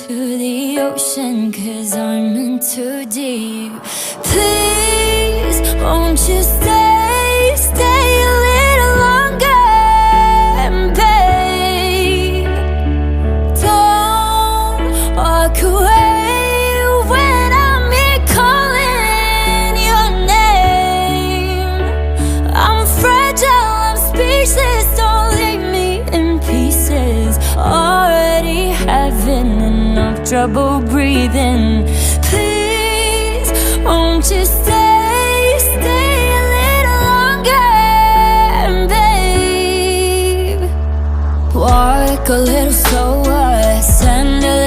into the ocean, 'cause I'm in too deep. Please, won't you stay a little longer, babe? Don't walk away when I'm here calling your name. I'm fragile, I'm speechless, don't leave me in pieces. Already having enough trouble breathing. Please, won't you stay a little longer, babe? Walk a little slower, send a